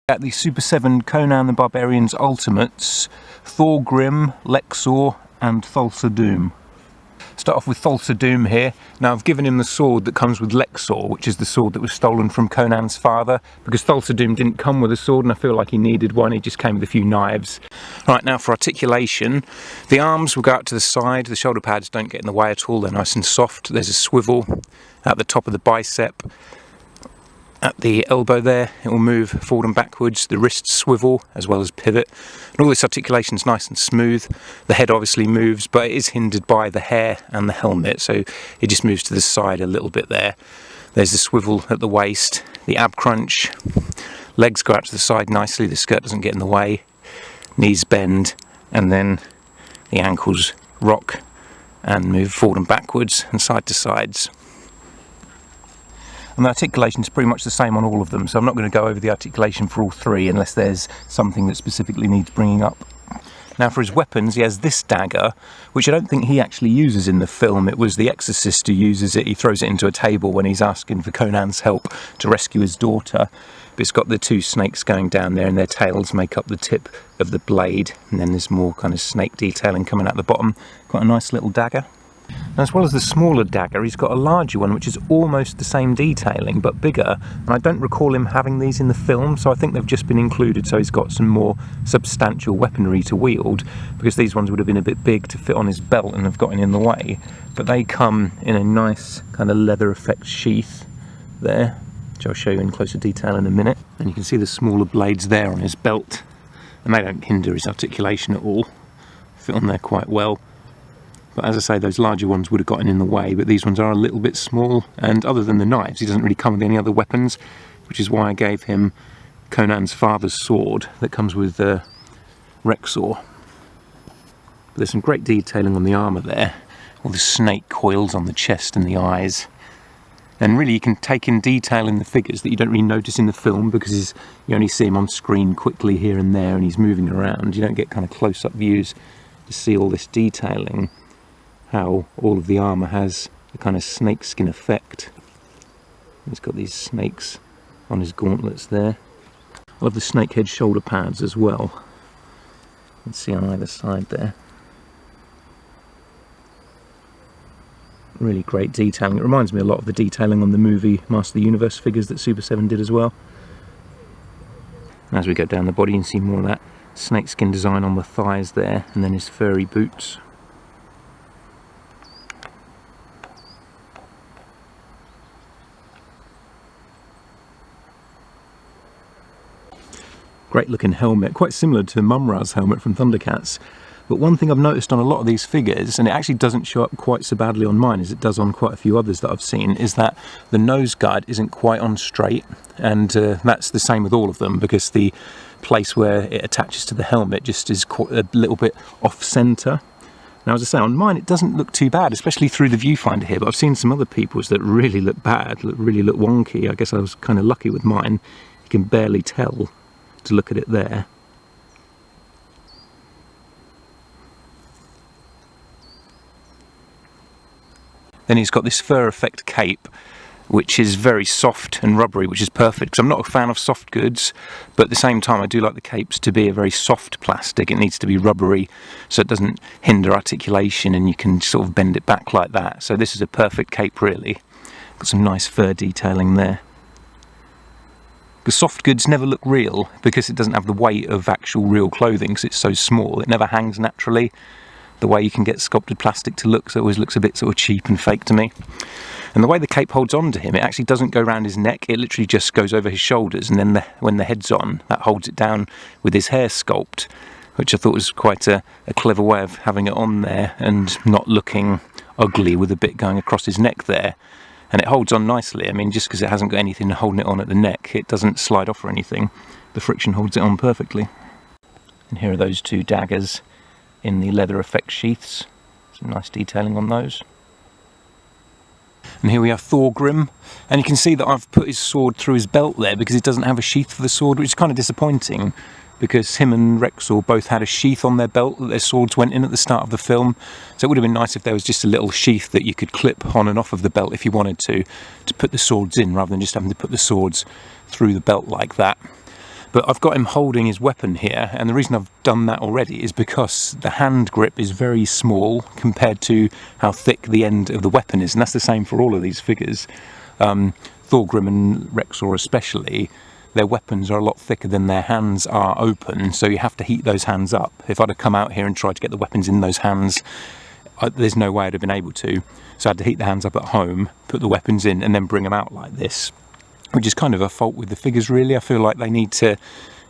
At the Super7 Conan the Barbarian's Ultimates, Thorgrim, Rexor and Thulsa Doom. Start off with Thulsa Doom here. Now I've given him the sword that comes with Rexor, which is the sword that was stolen from Conan's father, because Thulsa Doom didn't come with a sword and I feel like he needed one, he just came with a few knives. Right, now for articulation, the arms will go out to the side, the shoulder pads don't get in the way at all, they're nice and soft. There's a swivel at the top of the bicep. At the elbow there, it will move forward and backwards, the wrists swivel as well as pivot, and all this articulation is nice and smooth. The head obviously moves, but it is hindered by the hair and the helmet, so it just moves to the side a little bit there. There's the swivel at the waist, the ab crunch, legs go out to the side nicely, the skirt doesn't get in the way, knees bend, and then the ankles rock and move forward and backwards and side to sides. And the articulation is pretty much the same on all of them, so I'm not going to go over the articulation for all three unless there's something that specifically needs bringing up. Now for his weapons, he has this dagger, which I don't think he actually uses in the film. It was the exorcist who uses it. He throws it into a table when he's asking for Conan's help to rescue his daughter. But it's got the two snakes going down there and their tails make up the tip of the blade, and then there's more kind of snake detailing coming out the bottom. Got a nice little dagger. And as well as the smaller dagger, he's got a larger one which is almost the same detailing but bigger, and I don't recall him having these in the film, so I think they've just been included so he's got some more substantial weaponry to wield, because these ones would have been a bit big to fit on his belt and have gotten in the way. But they come in a nice kind of leather effect sheath there, which I'll show you in closer detail in a minute. And you can see the smaller blades there on his belt, and they don't hinder his articulation at all, fit on there quite well. But as I say, those larger ones would have gotten in the way, but these ones are a little bit small, and other than the knives, he doesn't really come with any other weapons, which is why I gave him Conan's father's sword that comes with Rexor. But there's some great detailing on the armour there, all the snake coils on the chest and the eyes. And really you can take in detail in the figures that you don't really notice in the film, because you only see him on screen quickly here and there and he's moving around. You don't get kind of close-up views to see all this detailing. How all of the armour has a kind of snakeskin effect. He's got these snakes on his gauntlets there. I love the snakehead shoulder pads as well. You can see on either side there. Really great detailing. It reminds me a lot of the detailing on the movie Master of the Universe figures that Super7 did as well. As we go down the body you can see more of that snakeskin design on the thighs there, and then his furry boots. Great looking helmet, quite similar to Mumra's helmet from Thundercats. But one thing I've noticed on a lot of these figures, and it actually doesn't show up quite so badly on mine as it does on quite a few others that I've seen, is that the nose guard isn't quite on straight, and that's the same with all of them, because the place where it attaches to the helmet just is quite a little bit off centre. Now as I say, on mine it doesn't look too bad, especially through the viewfinder here, but I've seen some other people's that really look bad, really look wonky. I guess I was kind of lucky with mine. You can barely tell to look at it there. Then he's got this fur effect cape, which is very soft and rubbery, which is perfect, because I'm not a fan of soft goods, but at the same time I do like the capes to be a very soft plastic. It needs to be rubbery so it doesn't hinder articulation and you can sort of bend it back like that. So this is a perfect cape really. Got some nice fur detailing there. Because soft goods never look real, because it doesn't have the weight of actual real clothing, because it's so small. It never hangs naturally the way you can get sculpted plastic to look, so it always looks a bit sort of cheap and fake to me. And the way the cape holds on to him, it actually doesn't go around his neck, it literally just goes over his shoulders, and then when the head's on, that holds it down with his hair sculpt, which I thought was quite a clever way of having it on there and not looking ugly with a bit going across his neck there. And it holds on nicely. I mean, just because it hasn't got anything holding it on at the neck, it doesn't slide off or anything. The friction holds it on perfectly. And here are those two daggers in the leather effect sheaths. Some nice detailing on those. And here we have Thorgrim, and you can see that I've put his sword through his belt there because it doesn't have a sheath for the sword, which is kind of disappointing, because him and Rexor both had a sheath on their belt that their swords went in at the start of the film. So it would have been nice if there was just a little sheath that you could clip on and off of the belt if you wanted to put the swords in, rather than just having to put the swords through the belt like that. But I've got him holding his weapon here, and the reason I've done that already is because the hand grip is very small compared to how thick the end of the weapon is, and that's the same for all of these figures. Thorgrim and Rexor especially, their weapons are a lot thicker than their hands are open, so you have to heat those hands up. If I'd have come out here and tried to get the weapons in those hands, there's no way I'd have been able to. So I had to heat the hands up at home, put the weapons in, and then bring them out like this. Which is kind of a fault with the figures, really. I feel like they need to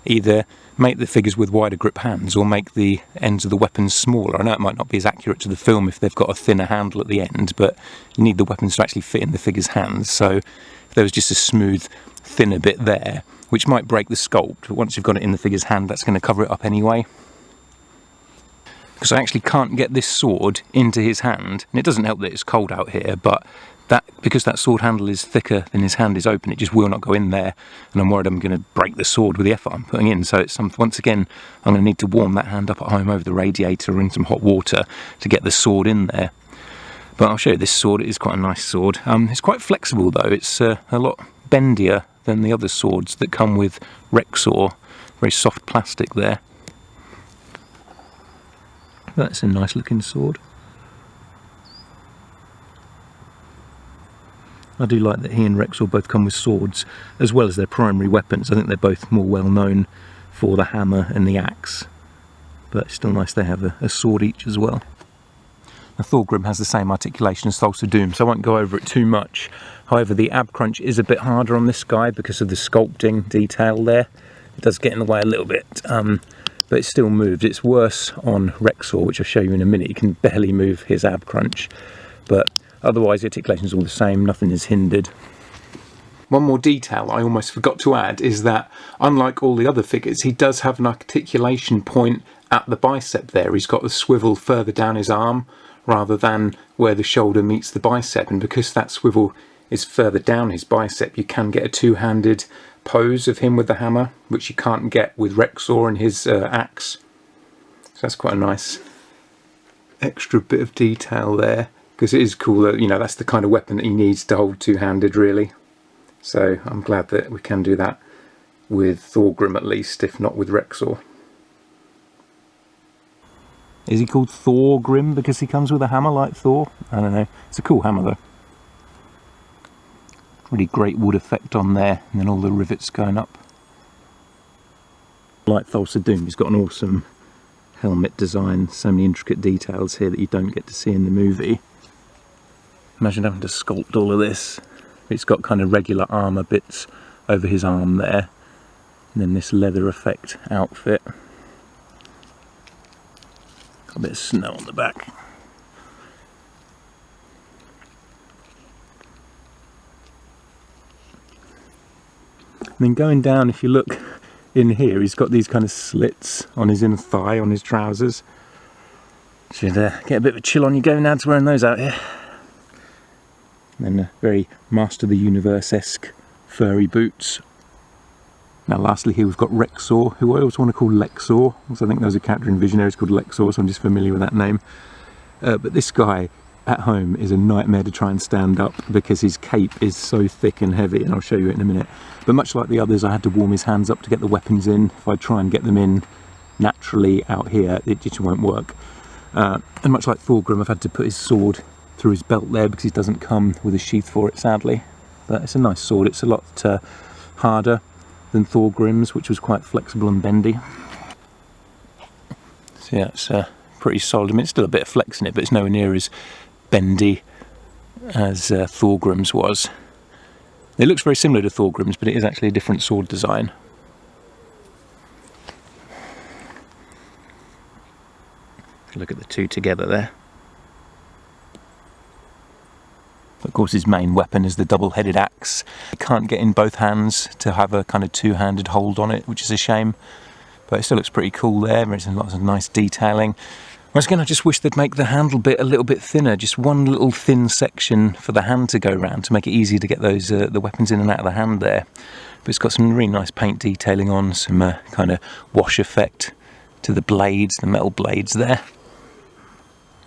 either make the figures with wider grip hands or make the ends of the weapons smaller. I know it might not be as accurate to the film if they've got a thinner handle at the end, but you need the weapons to actually fit in the figure's hands. So if there was just a smooth, thinner bit there, which might break the sculpt, but once you've got it in the figure's hand, that's going to cover it up anyway. Because I actually can't get this sword into his hand, and it doesn't help that it's cold out here, but because that sword handle is thicker than his hand is open, it just will not go in there, and I'm worried I'm going to break the sword with the effort I'm putting in. So it's once again, I'm going to need to warm that hand up at home over the radiator in some hot water to get the sword in there. But I'll show you this sword. It is quite a nice sword. It's quite flexible though. It's a lot bendier than the other swords that come with Rexor. Very soft plastic there. That's a nice looking sword. I do like that he and Rexor both come with swords as well as their primary weapons. I think they're both more well known for the hammer and the axe, but it's still nice they have a sword each as well. Now, Thorgrim has the same articulation as Thulsa Doom, so I won't go over it too much. However, the ab crunch is a bit harder on this guy because of the sculpting detail there. It does get in the way a little bit, but it still moves. It's worse on Rexor, which I'll show you in a minute. You can barely move his ab crunch, but otherwise the articulation is all the same, nothing is hindered. One more detail I almost forgot to add is that, unlike all the other figures, he does have an articulation point at the bicep there. He's got the swivel further down his arm rather than where the shoulder meets the bicep, and because that swivel is further down his bicep, you can get a two-handed pose of him with the hammer, which you can't get with Rexor and his axe. So that's quite a nice extra bit of detail there, because it is cool that, you know, that's the kind of weapon that he needs to hold two-handed really. So I'm glad that we can do that with Thorgrim at least, if not with Rexor. Is he called Thorgrim because he comes with a hammer like Thor? I don't know. It's a cool hammer though. Really great wood effect on there, and then all the rivets going up. Like Thulsa Doom, he's got an awesome helmet design, so many intricate details here that you don't get to see in the movie. Imagine having to sculpt all of this. It's got kind of regular armour bits over his arm there, and then this leather effect outfit. Got a bit of snow on the back. And then going down, if you look in here, he's got these kind of slits on his inner thigh, on his trousers. Should get a bit of a chill on you going nads wearing those out here. And then very Master of the Universe-esque furry boots. Now lastly here we've got Rexor, who I always want to call Lexor, because I think there's a character in Visionaries called Lexor, so I'm just familiar with that name. But this guy at home is a nightmare to try and stand up because his cape is so thick and heavy, and I'll show you it in a minute. But much like the others, I had to warm his hands up to get the weapons in. If I try and get them in naturally out here, it just won't work. And much like Thorgrim, I've had to put his sword through his belt there because he doesn't come with a sheath for it, sadly. But it's a nice sword. It's a lot harder than Thorgrim's, which was quite flexible and bendy. So yeah, it's pretty solid. I mean, it's still a bit of flex in it, but it's nowhere near as bendy as Thorgrim's was. It looks very similar to Thorgrim's, but it is actually a different sword design. Look at the two together there. Of course, his main weapon is the double-headed axe. You can't get in both hands to have a kind of two-handed hold on it, which is a shame. But it still looks pretty cool there. There's lots of nice detailing. Once again, I just wish they'd make the handle bit a little bit thinner. Just one little thin section for the hand to go round to make it easier to get those the weapons in and out of the hand there. But it's got some really nice paint detailing on, some kind of wash effect to the blades, the metal blades there.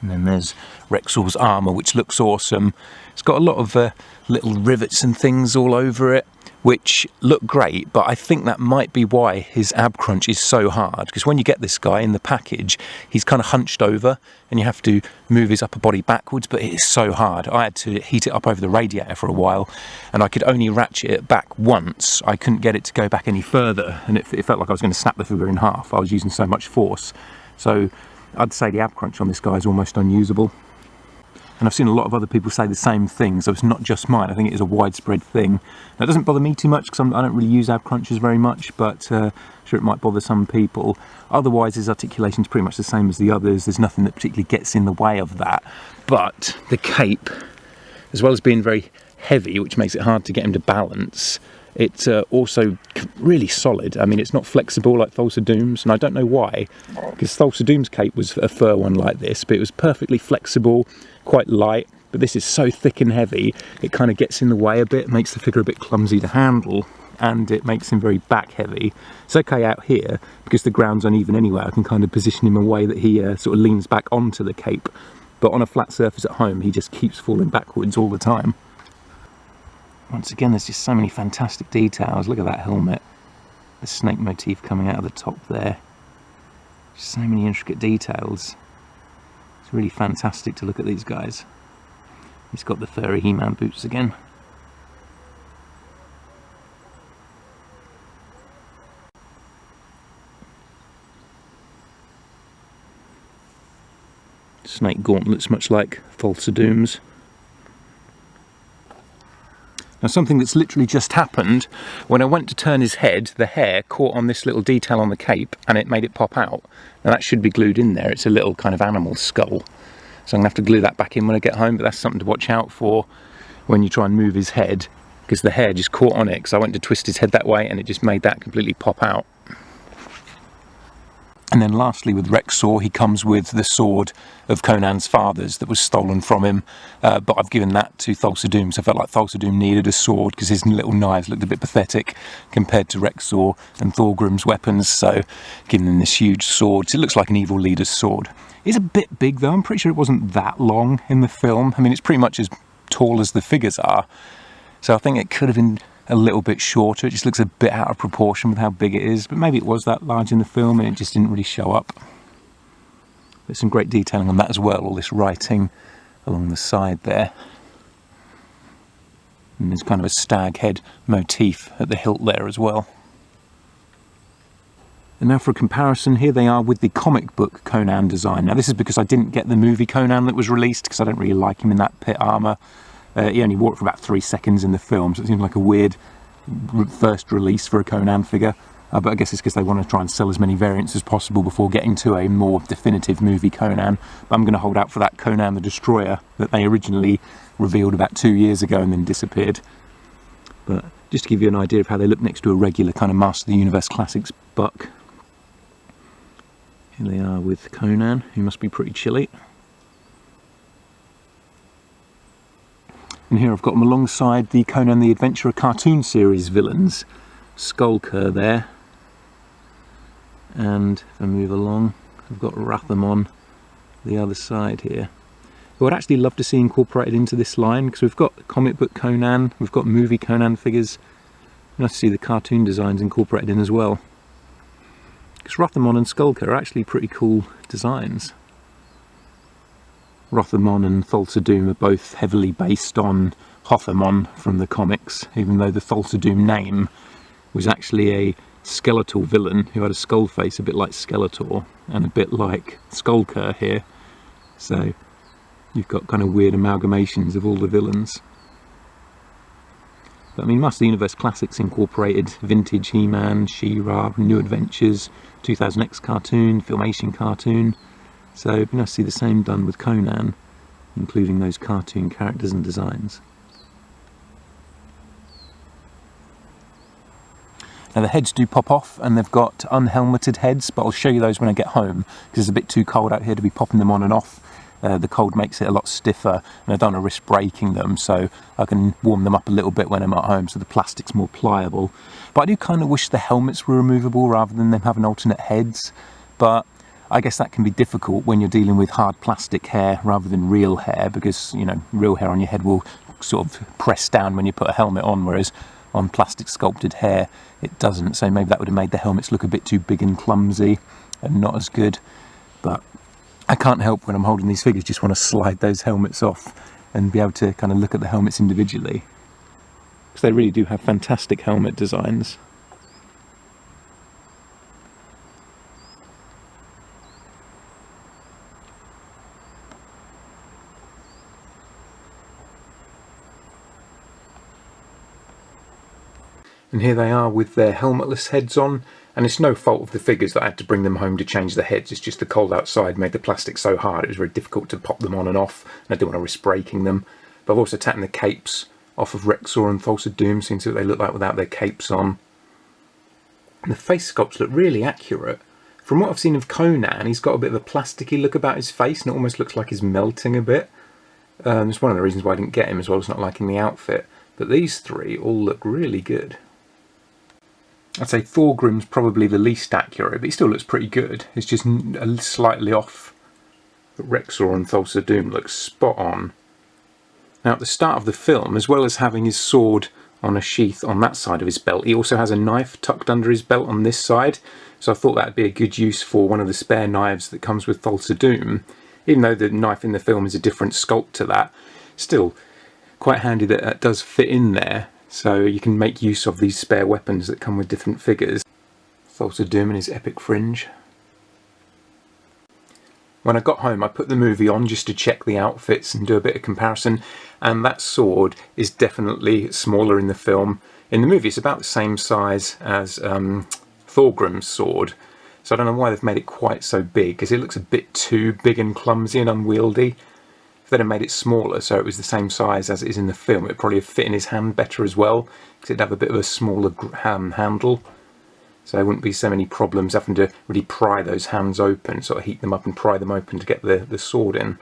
And then there's Rexor's armour, which looks awesome. It's got a lot of little rivets and things all over it, which look great, but I think that might be why his ab crunch is so hard, because when you get this guy in the package, he's kind of hunched over and you have to move his upper body backwards, but it is so hard. I had to heat it up over the radiator for a while, and I could only ratchet it back once. I couldn't get it to go back any further, and it felt like I was going to snap the figure in half. I was using so much force. So I'd say the ab crunch on this guy is almost unusable. And I've seen a lot of other people say the same thing, so it's not just mine. I think it is a widespread thing. Now, it doesn't bother me too much because I don't really use ab crunches very much, but sure, it might bother some people. Otherwise, his articulation is pretty much the same as the others. There's nothing that particularly gets in the way of that. But the cape, as well as being very heavy, which makes it hard to get him to balance, it's also really solid. I mean, it's not flexible like Thulsa Doom's, and I don't know why, because Thulsa Doom's cape was a fur one like this, but it was perfectly flexible, quite light. But this is so thick and heavy, it kind of gets in the way a bit, makes the figure a bit clumsy to handle, and it makes him very back heavy. It's okay out here, because the ground's uneven anyway. I can kind of position him in a way that he sort of leans back onto the cape. But on a flat surface at home, he just keeps falling backwards all the time. Once again, there's just so many fantastic details. Look at that helmet. The snake motif coming out of the top there. So many intricate details. It's really fantastic to look at these guys. He's got the furry He-Man boots again. Snake gauntlets, much like Thulsa Doom's. Now, something that's literally just happened, when I went to turn his head, the hair caught on this little detail on the cape and it made it pop out. Now that should be glued in there. It's a little kind of animal skull. So I'm going to have to glue that back in when I get home, but that's something to watch out for when you try and move his head, because the hair just caught on it, because I went to twist his head that way and it just made that completely pop out. And then lastly, with Rexor, he comes with the sword of Conan's father's that was stolen from him, but I've given that to Thulsa Doom, so I felt like Thulsa Doom needed a sword because his little knives looked a bit pathetic compared to Rexor and Thorgrim's weapons, so giving him this huge sword. So it looks like an evil leader's sword. It's a bit big though. I'm pretty sure it wasn't that long in the film. I mean, it's pretty much as tall as the figures are, so I think it could have been a little bit shorter. It just looks a bit out of proportion with how big it is, but maybe it was that large in the film and it just didn't really show up. There's some great detailing on that as well, all this writing along the side there. And there's kind of a stag head motif at the hilt there as well. And now for a comparison, here they are with the comic book Conan design. Now this is because I didn't get the movie Conan that was released, because I don't really like him in that pit armour. He only wore it for about 3 seconds in the film, so it seemed like a weird first release for a Conan figure. But I guess it's because they want to try and sell as many variants as possible before getting to a more definitive movie Conan. But I'm going to hold out for that Conan the Destroyer that they originally revealed about 2 years ago and then disappeared. But just to give you an idea of how they look next to a regular kind of Master of the Universe Classics buck. Here they are with Conan, who must be pretty chilly. And here I've got them alongside the Conan the Adventurer cartoon series villains. Sculpt there. And if I move along, I've got Rathamon the other side here, who I'd actually love to see incorporated into this line, because we've got comic book Conan, we've got movie Conan figures. Nice to see the cartoon designs incorporated in as well. Because Rathamon and Sculpt are actually pretty cool designs. Rathamon and Thulsa Doom are both heavily based on Hothamon from the comics, even though the Thulsa Doom name was actually a skeletal villain who had a skull face a bit like Skeletor and a bit like Sculpt here. So you've got kind of weird amalgamations of all the villains. But I mean, Master of the Universe Classics incorporated vintage He-Man, She-Ra, New Adventures, 2000X cartoon, Filmation cartoon. So it'd be nice to see the same done with Conan, including those cartoon characters and designs. Now the heads do pop off, and they've got unhelmeted heads, but I'll show you those when I get home, because it's a bit too cold out here to be popping them on and off. The cold makes it a lot stiffer, and I don't want to risk breaking them, so I can warm them up a little bit when I'm at home, so the plastic's more pliable. But I do kind of wish the helmets were removable rather than them having alternate heads, but I guess that can be difficult when you're dealing with hard plastic hair rather than real hair, because, you know, real hair on your head will sort of press down when you put a helmet on, whereas on plastic sculpted hair it doesn't, so maybe that would have made the helmets look a bit too big and clumsy and not as good. But I can't help when I'm holding these figures, just want to slide those helmets off and be able to kind of look at the helmets individually, because they really do have fantastic helmet designs. And here they are with their helmetless heads on, and it's no fault of the figures that I had to bring them home to change the heads. It's just the cold outside made the plastic so hard it was very difficult to pop them on and off, and I didn't want to risk breaking them. But I've also taken the capes off of Rexor and Thulsa Doom, so you can see what they look like without their capes on. And the face sculpts look really accurate. From what I've seen of Conan, he's got a bit of a plasticky look about his face, and it almost looks like he's melting a bit. It's one of the reasons why I didn't get him, as well as not liking the outfit. But these three all look really good. I'd say Thorgrim's probably the least accurate, but he still looks pretty good. It's just slightly off. But Rexor and Thulsa Doom look spot on. Now at the start of the film, as well as having his sword on a sheath on that side of his belt, he also has a knife tucked under his belt on this side. So I thought that would be a good use for one of the spare knives that comes with Thulsa Doom. Even though the knife in the film is a different sculpt to that, still quite handy that that does fit in there. So you can make use of these spare weapons that come with different figures. Thulsa Doom and his epic fringe. When I got home I put the movie on just to check the outfits and do a bit of comparison, and that sword is definitely smaller in the film. In the movie it's about the same size as Thorgrim's sword, so I don't know why they've made it quite so big, because it looks a bit too big and clumsy and unwieldy. If they'd have made it smaller so it was the same size as it is in the film, it would probably have fit in his hand better as well, because it'd have a bit of a smaller handle. So there wouldn't be so many problems having to really pry those hands open, sort of heat them up and pry them open to get the sword in.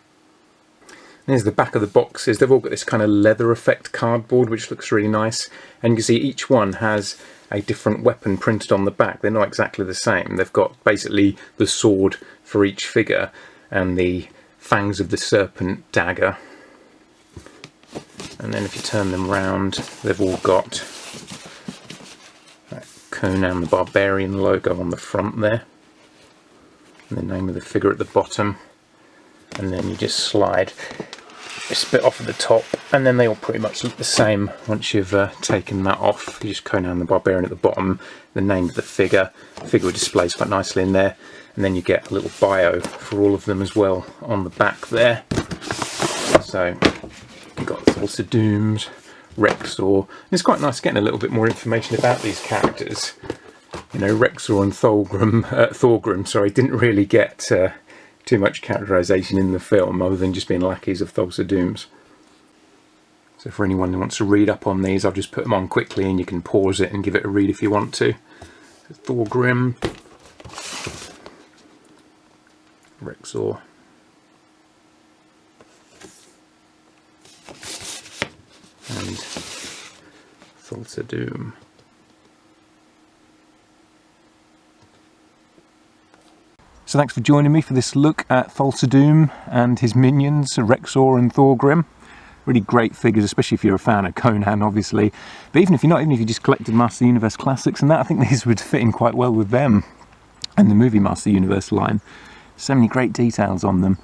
There's the back of the boxes. They've all got this kind of leather effect cardboard which looks really nice, and you can see each one has a different weapon printed on the back. They're not exactly the same. They've got basically the sword for each figure and the fangs of the serpent dagger, and then if you turn them round they've all got that Conan the Barbarian logo on the front there and the name of the figure at the bottom, and then you just slide this bit off at the top, and then they all pretty much look the same once you've taken that off. You just Conan the Barbarian at the bottom, the name of the figure displays quite nicely in there, and then you get a little bio for all of them as well on the back there. So you've got Thulsa Doom's, Rexor, and it's quite nice getting a little bit more information about these characters. You know, Rexor and Thorgrim, didn't really get too much characterisation in the film, other than just being lackeys of Thulsa Doom's. So for anyone who wants to read up on these, I'll just put them on quickly and you can pause it and give it a read if you want to. So Thorgrim, Rexor, and Thulsa Doom. So thanks for joining me for this look at Thulsa Doom and his minions, Rexor and Thorgrim. Really great figures, especially if you're a fan of Conan, obviously. But even if you're not, even if you just collected Master Universe classics and that, I think these would fit in quite well with them and the movie Master Universe line. So many great details on them.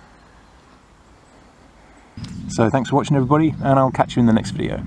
So thanks for watching everybody, and I'll catch you in the next video.